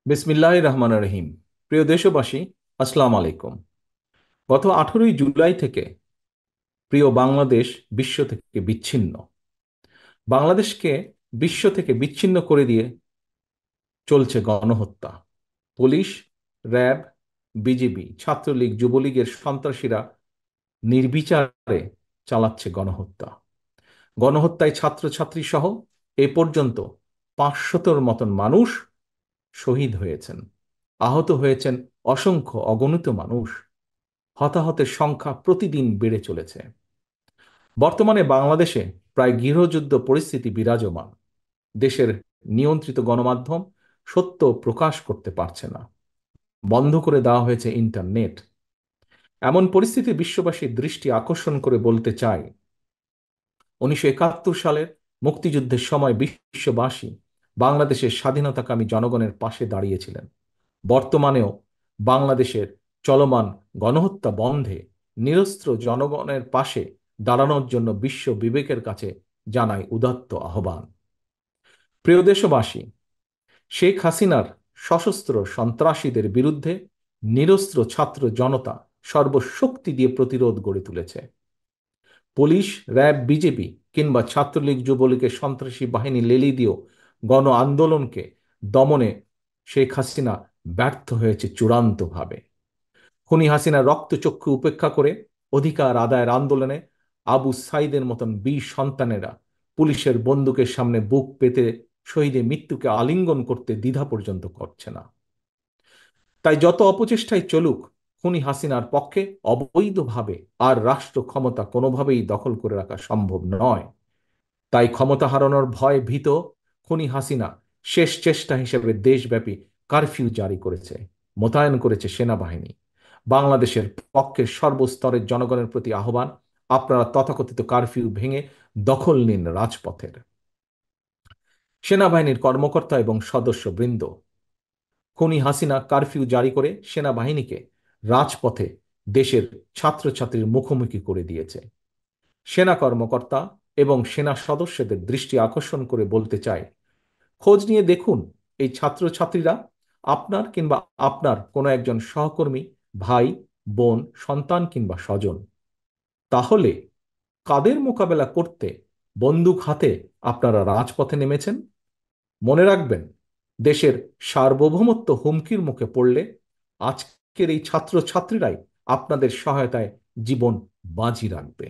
বিসমিল্লাহির রহমানির রহিম। প্রিয় দেশবাসী, আসসালামু আলাইকুম। গত 18ই জুলাই থেকে প্রিয় বাংলাদেশ বিশ্ব থেকে বিচ্ছিন্ন। বাংলাদেশকে বিশ্ব থেকে বিচ্ছিন্ন করে দিয়ে চলছে গণহত্যা। পুলিশ, র্যাব, বিজিবি, ছাত্রলীগ, যুবলীগের সন্ত্রাসীরা নির্বিচারে চালাচ্ছে গণহত্যা। গণহত্যায় ছাত্রছাত্রী সহ এ পর্যন্ত 500-র মতন মানুষ শহীদ হয়েছেন। আহত হয়েছেন অসংখ্য অগণিত মানুষ। হতাহতের সংখ্যা প্রতিদিন বেড়ে চলেছে। বর্তমানে বাংলাদেশে প্রায় গৃহযুদ্ধ পরিস্থিতি বিরাজমান। দেশের নিয়ন্ত্রিত গণমাধ্যম সত্য প্রকাশ করতে পারছে না। বন্ধ করে দেওয়া হয়েছে ইন্টারনেট। এমন পরিস্থিতি বিশ্ববাসীর দৃষ্টি আকর্ষণ করে বলতে চাই, 1971 সালের মুক্তিযুদ্ধের সময় বিশ্ববাসী বাংলাদেশের স্বাধীনতাকামী জনগণের পাশে দাঁড়িয়েছিলেন। বর্তমানেও বাংলাদেশের চলমান গণহত্যা বন্ধে নিরস্ত্র জনগণের পাশে দাঁড়ানোর জন্য বিশ্ব বিবেকের কাছে জানাই উদাত্ত আহ্বান। প্রিয় দেশবাসী, শেখ হাসিনার সশস্ত্র সন্ত্রাসীদের বিরুদ্ধে নিরস্ত্র ছাত্র জনতা সর্বশক্তি দিয়ে প্রতিরোধ গড়ে তুলেছে। পুলিশ, র্যাব, বিজেপি কিংবা ছাত্রলীগ, যুবলীগের সন্ত্রাসী বাহিনী লেলি দিয়েও গণ আন্দোলনকে দমনে শেখ হাসিনা ব্যর্থ হয়েছে চূড়ান্তভাবে। খুনি হাসিনার রক্তচক্ষু উপেক্ষা করে অধিকার আদায়ের আন্দোলনে আবু সাইদের মতন বীর সন্তানেরা পুলিশের বন্দুকের সামনে বুক পেতে শহীদের মৃত্যুকে আলিঙ্গন করতে দ্বিধা পর্যন্ত করছে না। তাই যত অপচেষ্টাই চলুক, খুনি হাসিনার পক্ষে অবৈধভাবে আর রাষ্ট্র ক্ষমতা কোনোভাবেই দখল করে রাখা সম্ভব নয়। তাই ক্ষমতা হারানোর ভয় ভীত খুনি হাসিনা শেষ চেষ্টা হিসেবে দেশব্যাপী কারফিউ জারি করেছে, মোতায়েন করেছে সেনাবাহিনী। বাংলাদেশের পক্ষের সর্বস্তরের জনগণের প্রতি আহ্বান, আপনারা তথাকথিত কারফিউ ভেঙে দখল নিন রাজপথের। সেনাবাহিনীর কর্মকর্তা এবং সদস্যবৃন্দ, খুনি হাসিনা কারফিউ জারি করে সেনাবাহিনীকে রাজপথে দেশের ছাত্রছাত্রীর মুখোমুখি করে দিয়েছে। সেনা কর্মকর্তা এবং সেনা সদস্যদের দৃষ্টি আকর্ষণ করে বলতে চাই, খোঁজ নিয়ে দেখুন এই ছাত্রছাত্রীরা আপনার কিংবা আপনার কোনো একজন সহকর্মী, ভাই, বোন, সন্তান কিংবা স্বজন। তাহলে কাদের মোকাবেলা করতে বন্দুক হাতে আপনারা রাজপথে নেমেছেন? মনে রাখবেন, দেশের সার্বভৌমত্ব হুমকির মুখে পড়লে আজকের এই ছাত্রছাত্রীরাই আপনাদের সহায়তায় জীবন বাজি রাখবে।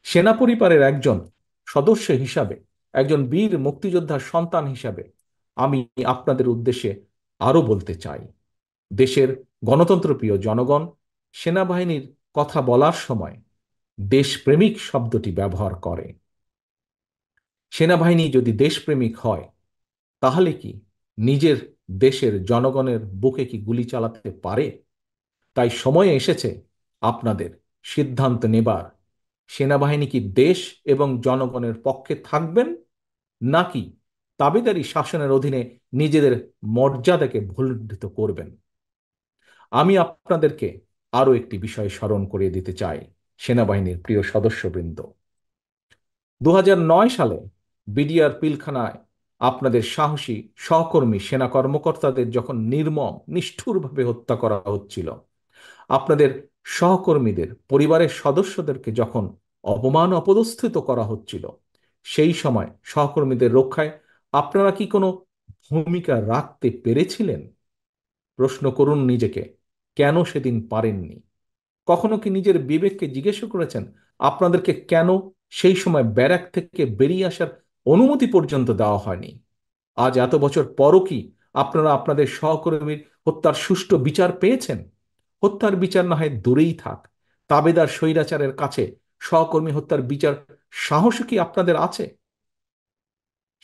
সেনা পরিবারের একজন সদস্য হিসাবে, একজন বীর মুক্তিযোদ্ধার সন্তান হিসাবে আমি আপনাদের উদ্দেশ্যে আরো বলতে চাই, দেশের গণতন্ত্রপ্রিয় জনগণ সেনাবাহিনীর কথা বলার সময় দেশপ্রেমিক শব্দটি ব্যবহার করে। সেনাবাহিনী যদি দেশপ্রেমিক হয়, তাহলে কি নিজের দেশের জনগণের বুকে কি গুলি চালাতে পারে? তাই সময় এসেছে আপনাদের সিদ্ধান্ত নেবার, সেনাবাহিনী কি দেশ এবং জনগণের পক্ষে থাকবেন, নাকি তাবেদারি শাসনের অধীনে নিজেদের মর্যাদাকে ভুলুণ্ঠিত করবেন? আমি আপনাদেরকে আরো একটি বিষয় স্মরণ করিয়ে দিতে চাই, সেনাবাহিনীর প্রিয় সদস্যবৃন্দ। 2009 সালে বিডিআর পিলখানায় আপনাদের সাহসী সহকর্মী সেনা কর্মকর্তাদের যখন নির্মম নিষ্ঠুরভাবে হত্যা করা হচ্ছিল, আপনাদের সহকর্মীদের পরিবারের সদস্যদেরকে যখন অপমান অপদস্থিত করা হচ্ছিল, সেই সময় সহকর্মীদের রক্ষায় আপনারা কি কোনো ভূমিকা রাখতে পেরেছিলেন? প্রশ্ন করুন নিজেকে, কেন সেদিন পারেননি? কখনো কি নিজের বিবেককে জিজ্ঞেস করেছেন আপনাদেরকে কেন সেই সময় ব্যারাক থেকে বেরিয়ে আসার অনুমতি পর্যন্ত দেওয়া হয়নি? আজ এত বছর পরও কি আপনারা আপনাদের সহকর্মীর হত্যার সুষ্ঠু বিচার পেয়েছেন? হত্যার বিচার না হয় দূরেই থাক, তাবেদার স্বৈরাচারের কাছে সহকর্মী হত্যার বিচার সাহস কি আপনাদের আছে?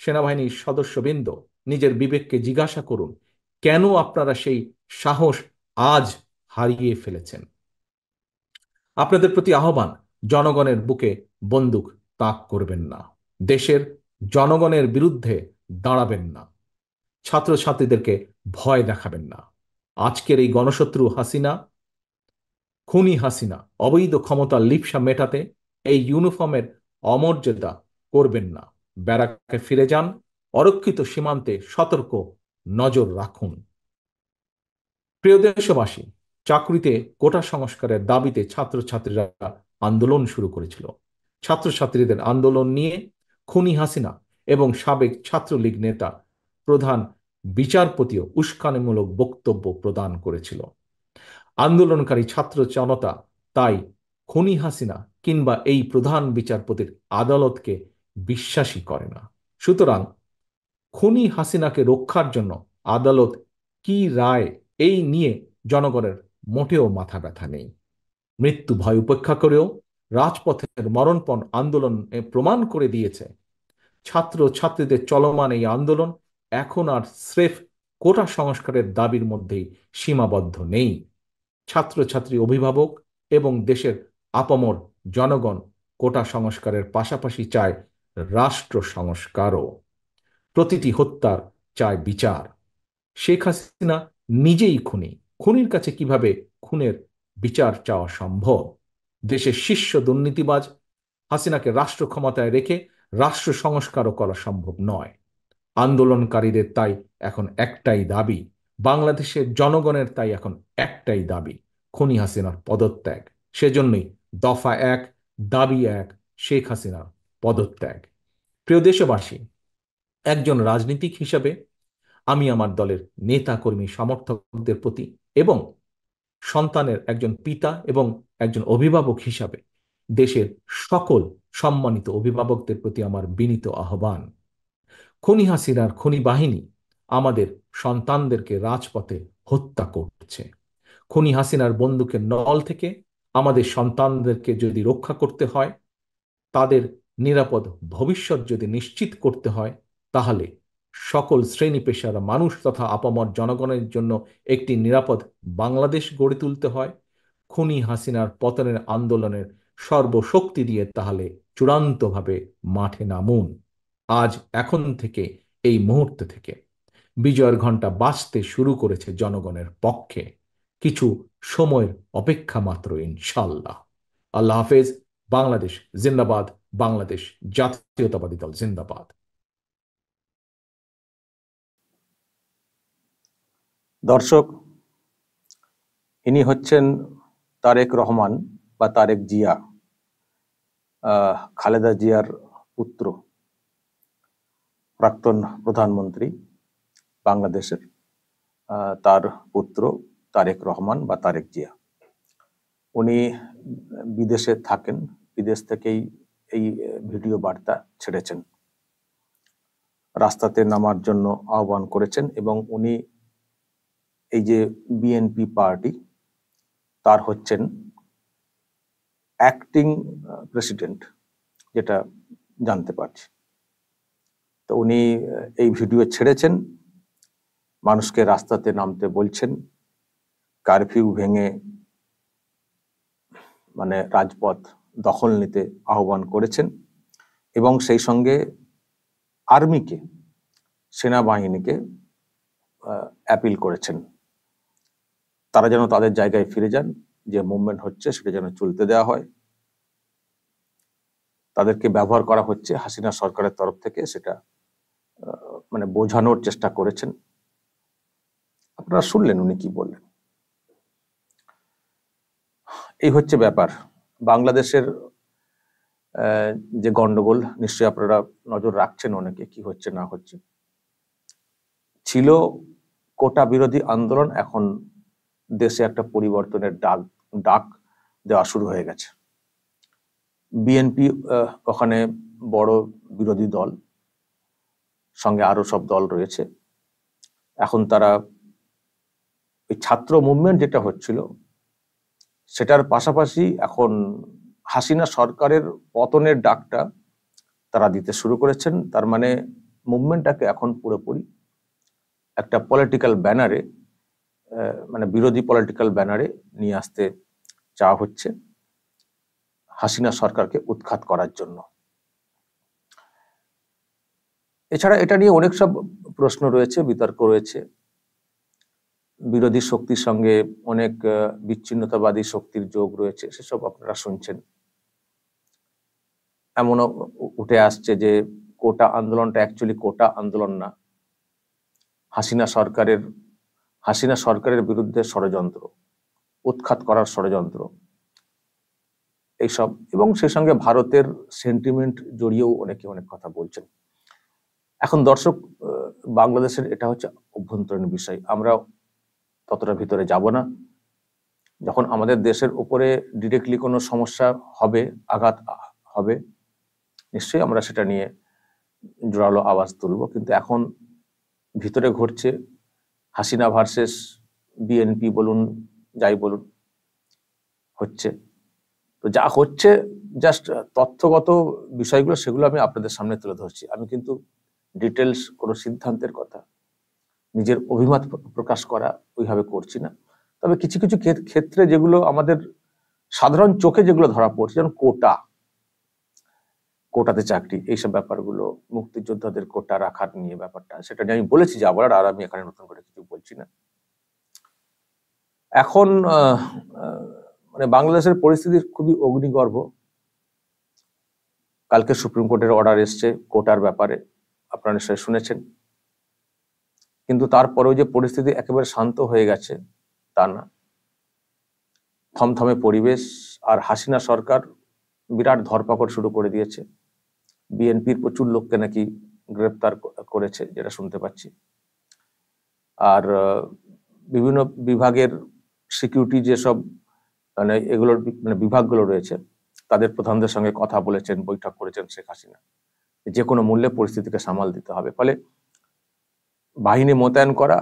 সেনাবাহিনীর সদস্যবৃন্দ, নিজের বিবেককে জিজ্ঞাসা করুন, কেন আপনারা সেই সাহস আজ হারিয়ে ফেলেছেন? আপনাদের প্রতি আহ্বান, জনগণের বুকে বন্দুক তাক করবেন না, দেশের জনগণের বিরুদ্ধে দাঁড়াবেন না, ছাত্রছাত্রীদেরকে ভয় দেখাবেন না। আজকের এই গণশত্রু হাসিনা, খুনি হাসিনা অবৈধ ক্ষমতার লিপ্সা মেটাতে এই ইউনিফর্মের অমর্যাদা করবেন না। ব্যারাকে ফিরে যান, অরক্ষিত সীমান্তে সতর্ক নজর রাখুন। প্রিয় দেশবাসী, চাকরিতে কোটা সংস্কারের দাবিতে ছাত্রছাত্রীরা আন্দোলন শুরু করেছিল। ছাত্রছাত্রীদের আন্দোলন নিয়ে খুনি হাসিনা এবং সাবেক ছাত্রলীগ নেতা প্রধান বিচারপতিও উস্কানিমূলক বক্তব্য প্রদান করেছিল। আন্দোলনকারী ছাত্র জনতা তাই খুনি হাসিনা কিংবা এই প্রধান বিচারপতির আদালতকে বিশ্বাসই করে না। সুতরাং খুনি হাসিনাকে রক্ষার জন্য আদালত কি রায়, এই নিয়ে জনগণের মোটেও মাথা ব্যথা নেই। মৃত্যু ভয় উপেক্ষা করেও রাজপথের মরণপণ আন্দোলন প্রমাণ করে দিয়েছে, ছাত্র ছাত্রীদের চলমান এই আন্দোলন এখন আর স্রেফ কোটা সংস্কারের দাবির মধ্যেই সীমাবদ্ধ নেই। ছাত্রছাত্রী, অভিভাবক এবং দেশের আপামর জনগণ কোটা সংস্কারের পাশাপাশি চায় রাষ্ট্র সংস্কারও। প্রতিটি হত্যার চায় বিচার। শেখ হাসিনা নিজেই খুনি, খুনির কাছে কিভাবে খুনের বিচার চাওয়া সম্ভব? দেশের শীর্ষ দুর্নীতিবাজ হাসিনাকে রাষ্ট্র ক্ষমতায় রেখে রাষ্ট্র সংস্কারও করা সম্ভব নয়। আন্দোলনকারীদের তাই এখন একটাই দাবি, বাংলাদেশের জনগণের তাই এখন একটাই দাবি, খুনি হাসিনার পদত্যাগ। সেজন্যই দফা এক, দাবি এক, শেখ হাসিনার পদত্যাগ। প্রিয় দেশবাসী, একজন রাজনীতিক হিসাবে আমি আমার দলের নেতা কর্মী সমর্থকদের প্রতি এবং সন্তানের একজন পিতা এবং একজন অভিভাবক হিসাবে দেশের সকল সম্মানিত অভিভাবকদের প্রতি আমার বিনীত আহ্বান, খুনি হাসিনার খুনি বাহিনী আমাদের সন্তানদেরকে রাজপথে হত্যা করছে। খুনি হাসিনার বন্দুকের নল থেকে আমাদের সন্তানদেরকে যদি রক্ষা করতে হয়, তাদের নিরাপদ ভবিষ্যৎ যদি নিশ্চিত করতে হয়, তাহলে সকল শ্রেণী পেশার মানুষ তথা আপামর জনগণের জন্য একটি নিরাপদ বাংলাদেশ গড়ে তুলতে হয়। খুনি হাসিনার পতনের আন্দোলনের সর্বশক্তি দিয়ে তাহলে চূড়ান্তভাবে মাঠে নামুন। আজ, এখন থেকে, এই মুহূর্ত থেকে বিজয়ের ঘণ্টা বাজতে শুরু করেছে জনগণের পক্ষে। কিছু সময়ের অপেক্ষা মাত্র, ইনশাল্লাহ। আল্লাহ হাফেজ। বাংলাদেশ জিন্দাবাদ। বাংলাদেশ জাতীয়তাবাদী দল জিন্দাবাদ। দর্শক, ইনি হচ্ছেন তারেক রহমান বা তারেক জিয়া, খালেদা জিয়ার পুত্র, প্রাক্তন প্রধানমন্ত্রী বাংলাদেশের। তার পুত্র তারেক রহমান বা তারেক জিয়া, উনি বিদেশে থাকেন। বিদেশ থেকেই এই ভিডিও বার্তা ছেড়েছেন, রাস্তাতে নামার জন্য আহ্বান করেছেন এবং উনি এই যে বিএনপি পার্টি, তার হচ্ছেন অ্যাক্টিং প্রেসিডেন্ট, যেটা জানতে পারছি। তো উনি এই ভিডিও ছেড়েছেন, মানুষকে রাস্তাতে নামতে বলছেন, কারফিউ ভেঙে মানে রাজপথ দখল নিতে আহ্বান করেছেন এবং সেই সঙ্গে আর্মিকে, সেনাবাহিনীকে অ্যাপিল করেছেন তারা যেন তাদের জায়গায় ফিরে যান, যে মুভমেন্ট হচ্ছে সেটা যেন চলতে দেওয়া হয়। তাদেরকে ব্যবহার করা হচ্ছে হাসিনা সরকারের তরফ থেকে, সেটা মানে বোঝানোর চেষ্টা করেছেন। আপনারা শুনলেন উনি কি বললেন। এই হচ্ছে ব্যাপার। বাংলাদেশের যে গন্ডগোল, নিশ্চয়ই আপনারা নজর রাখছেন অনেকে, কি হচ্ছে না হচ্ছে। ছিল কোটা বিরোধী আন্দোলন, এখন দেশে একটা পরিবর্তনের ডাক দেওয়া শুরু হয়ে গেছে। বিএনপি ওখানে বড় বিরোধী দল, সঙ্গে আরো সব দল রয়েছে। এখন তারা ওই ছাত্র মুভমেন্ট যেটা হচ্ছিল সেটার পাশাপাশি এখন হাসিনা সরকারের পতনের ডাকটা তারা দিতে শুরু করেছেন। তার মানে মুভমেন্টটাকে এখন পুরোপুরি একটা পলিটিক্যাল ব্যানারে, মানে বিরোধী পলিটিক্যাল ব্যানারে নিয়ে আসতে চাওয়া হচ্ছে হাসিনা সরকারকে উৎখাত করার জন্য। এছাড়া এটা নিয়ে অনেক সব প্রশ্ন রয়েছে, বিতর্ক রয়েছে। বিরোধী শক্তির সঙ্গে অনেক বিচ্ছিন্নতাবাদী শক্তির যোগ রয়েছে, সেসব আপনারা শুনছেন। এমনও উঠে আসছে যে কোটা আন্দোলনটা অ্যাকচুয়ালি কোটা আন্দোলন না, হাসিনা সরকারের বিরুদ্ধে ষড়যন্ত্র, উৎখাত করার ষড়যন্ত্র, এইসব, এবং সেই সঙ্গে ভারতের সেন্টিমেন্ট জড়িয়েও অনেকে অনেক কথা বলছেন। এখন দর্শক, বাংলাদেশের এটা হচ্ছে অভ্যন্তরীণ বিষয়, আমরা ততটা ভিতরে যাব না। যখন আমাদের দেশের উপরে ডিরেক্টলি কোনো সমস্যা হবে, আঘাত হবে, নিশ্চয়ই আমরা সেটা নিয়ে জোরালো আওয়াজ তুলব। কিন্তু এখন ভিতরে ঘটছে হাসিনা ভার্সেস বিএনপি বলুন, যাই বলুন, হচ্ছে। তো যা হচ্ছে জাস্ট তথ্যগত বিষয়গুলো, সেগুলো আমি আপনাদের সামনে তুলে ধরছি। আমি কিন্তু ডিটেলস কোনো সিদ্ধান্তের কথা, নিজের অভিমত প্রকাশ করা ওইভাবে করছি না। তবে কিছু কিছু ক্ষেত্রে যেগুলো আমাদের সাধারণ চোখে যেগুলো ধরা পড়ছে, যেমন কোটাতে চাকরি, এইসব ব্যাপারগুলো, মুক্তিযোদ্ধাদের কোটা রাখার নিয়ে ব্যাপারটা, সেটা নিয়ে আমি বলেছি যা বলার, আর আমি এখানে নতুন করে কিছু বলছি না। এখন মানে বাংলাদেশের পরিস্থিতি খুবই অগ্নিগর্ভ। কালকে সুপ্রিম কোর্টের অর্ডার এসছে কোটার ব্যাপারে, আপনারা নিশ্চয়ই শুনেছেন। কিন্তু তারপরেও যে পরিস্থিতি একেবারে শান্ত হয়ে গেছে তা না, থমথমে পরিবেশ। আর হাসিনা সরকার বিরাট ধরপাকড় শুরু করে দিয়েছে। বিএনপির প্রচুর লোককে নাকি গ্রেপ্তার করেছে, যেটা শুনতে পাচ্ছি। আর বিভিন্ন বিভাগের সিকিউরিটি যেসব মানে এগুলোর মানে বিভাগগুলো রয়েছে, তাদের প্রধানদের সঙ্গে কথা বলেছেন, বৈঠক করেছেন শেখ হাসিনা, যে কোনো মূল্যে পরিস্থিতিকে সামাল দিতে হবে। ফলে বাহিনী মোতায়েন করা,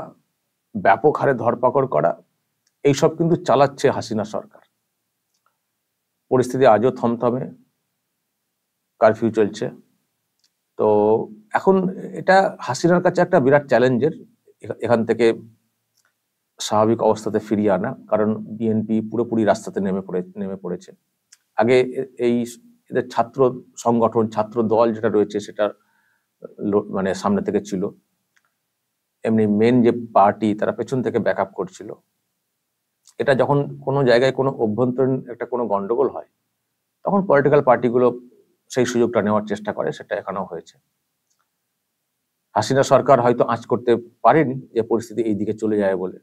ব্যাপক হারে ধরপাকড় করা, এইসব কিন্তু চালাচ্ছে হাসিনা সরকার। পরিস্থিতি আজও থমথমে, কারফিউ চলছে। তো এখন এটা হাসিনার কাছে একটা বিরাট চ্যালেঞ্জের, এখান থেকে স্বাভাবিক অবস্থাতে ফিরিয়ে আনা। কারণ বিএনপি পুরোপুরি রাস্তাতে নেমে পড়েছে। আগে এই এদের ছাত্র সংগঠন, ছাত্র দল যেটা রয়েছে, সেটা মানে সামনে থেকে ছিল, এমনি মেন যে পার্টি তারা পেছন থেকে ব্যাকআপ করছিল। এটা যখন কোনো জায়গায় কোনো অভ্যন্তরীণ একটা কোনো গন্ডগোল হয়, তখন পলিটিক্যাল পার্টিগুলো সেই সুযোগটা নেওয়ার চেষ্টা করে, সেটা এখানেও হয়েছে। হাসিনা সরকার হয়তো আঁচ করতে পারেনি যে পরিস্থিতি এই দিকে চলে যায় বলে।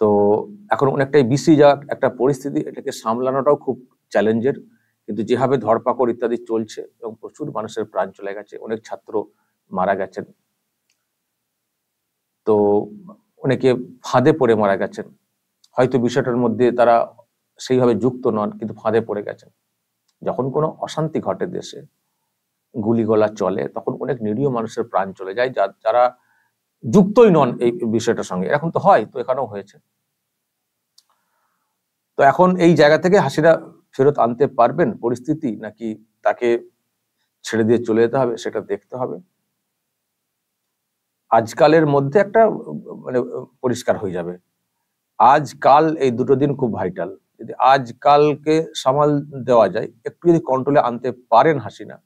তো এখন অনেকটাই বিসি যা একটা পরিস্থিতি, এটাকে সামলানোটাও খুব চ্যালেঞ্জের। কিন্তু যেভাবে ধরপাকড় ইত্যাদি চলছে এবং প্রচুর মানুষের প্রাণ চলে গেছে, অনেক ছাত্র মারা গেছেন, তো অনেকে ফাঁদে পড়ে মারা গেছেন, হয়তো বিষয়টার মধ্যে তারা সেইভাবে যুক্ত নন, কিন্তু ফাঁদে পড়ে গেছেন। যখন কোনো অশান্তি ঘটে দেশে, গুলিগোলা চলে, তখন অনেক নিরীহ মানুষের প্রাণ চলে যায়, যারা যুক্তই নন এই বিষয়টার সঙ্গে। এখন তো হয়, তো এখানেও হয়েছে। তো এখন এই জায়গা থেকে হাসিনা ফেরত আনতে পারবেন পরিস্থিতি, নাকি তাকে ছেড়ে দিয়ে চলে যেতে হবে, সেটা দেখতে হবে। আজকালের মধ্যে একটা মানে পরিষ্কার হয়ে যাবে। আজকাল এই দুটো দিন খুব ভাইটাল। যদি আজকালকে সামাল দেওয়া যায়, একটু যদি কন্ট্রোলে আনতে পারেন হাসিনা,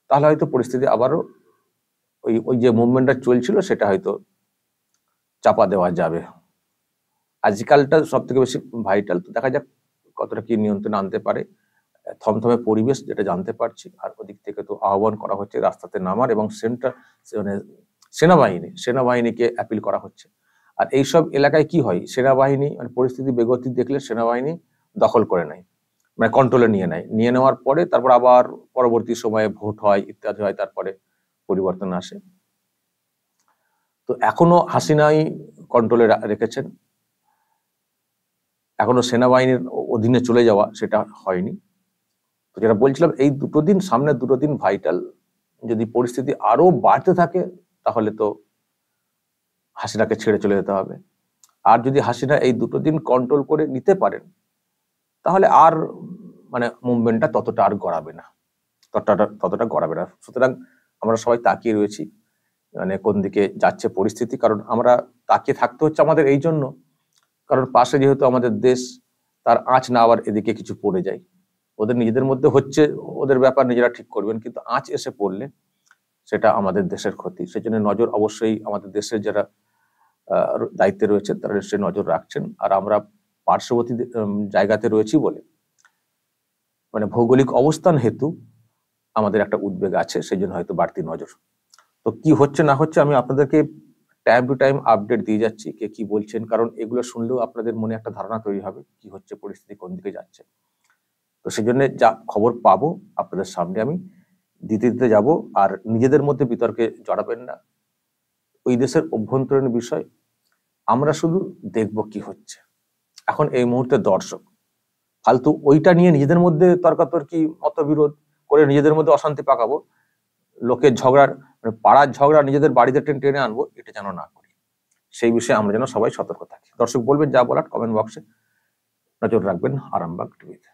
তাহলে হয়তো পরিস্থিতি আবারও ওই যে মুভমেন্টটা চলছিল, সেটা হয়তো চাপা দেওয়া যাবে। আজকালটা সব থেকে বেশি ভাইটাল। তো দেখা যাক কতটা কি নিয়ন্ত্রণে আনতে পারে। থমথমে পরিবেশ, যেটা জানতে পারছি। আর ওদিক থেকে তো আহ্বান করা হচ্ছে রাস্তাতে নামার, এবং মানে সেনাবাহিনীকে অ্যাপিল করা হচ্ছে। আর এইসব এলাকায় কি হয়, সেনাবাহিনী মানে পরিস্থিতি বেগতিক দেখলে সেনাবাহিনী দখল করে নেয়, মানে কন্ট্রোলে নিয়ে নেওয়ার পরে তারপর আবার পরবর্তী সময়ে ভোট হয়, ইত্যাদি হয়, তারপরে পরিবর্তন আসে। তো এখনো হাসিনাই কন্ট্রোলে রেখেছেন, এখনো সেনাবাহিনীর অধীনে চলে যাওয়া সেটা হয়নি। তো যেটা বলছিলাম, এই সামনের দুটো দিন ভাইটাল। যদি পরিস্থিতি আরো বাড়তে থাকে, তাহলে তো হাসিনাকে ছেড়ে চলে যেতে হবে। আর যদি হাসিনা এই দুটো দিন কন্ট্রোল করে নিতে পারেন, তাহলে আর মানে মুভমেন্টটা ততটা আর গড়াবে না, ততটা গড়াবে না। সুতরাং আমরা সবাই তাকিয়ে রয়েছি, মানে কোন দিকে যাচ্ছে পরিস্থিতি। কারণ আমরা তাকিয়ে থাকতে হচ্ছে আমাদের এই জন্য, কারণ পাশে যেহেতু আমাদের দেশ, তার আঁচ না আবার এদিকে কিছু পড়ে যায়। ওদের নিজেদের মধ্যে হচ্ছে, ওদের ব্যাপার নিজেরা ঠিক করবেন, কিন্তু আঁচ এসে পড়লে সেটা আমাদের দেশের ক্ষতি। সেই জন্য নজর অবশ্যই আমাদের দেশের যারা দায়িত্বে রয়েছেন, তারা নিশ্চয়ই নজর রাখছেন। আর আমরা পার্শ্ববর্তী জায়গাতে রয়েছি বলে, মানে ভৌগোলিক অবস্থান হেতু আমাদের একটা উদ্বেগ আছে, সেই জন্য হয়তো বাড়তি নজর। তো কি হচ্ছে না হচ্ছে আমি আপনাদেরকে টাইম টু টাইম আপডেট দিয়ে যাচ্ছি কে কি বলছেন, কারণ এগুলো শুনলেও আপনাদের মনে একটা ধারণা তৈরি হবে কি হচ্ছে, পরিস্থিতি কোন দিকে যাচ্ছে। তো সেই জন্য যা খবর পাবো আপনাদের সামনে আমি দিতে দিতে যাব। আর নিজেদের মধ্যে বিতর্কে জড়াবেন না, ওই দেশের অভ্যন্তরীণ বিষয়, আমরা শুধু দেখব কি হচ্ছে। এখন এই মুহূর্তে দর্শক, ফালতু ওইটা নিয়ে নিজেদের মধ্যে তর্কাতর্কি মতবিরোধ করে নিজেদের মধ্যে অশান্তি পাকাবো, লোকের ঝগড়ার মানে পাড়ার ঝগড়া নিজেদের বাড়িতে টেনে আনবো, এটা যেন না করি। সেই বিষয়ে আমরা যেন সবাই সতর্ক থাকি। দর্শক বলবেন যা বলার কমেন্ট বক্সে, নজর রাখবেন আরামবাগ টিভিতে।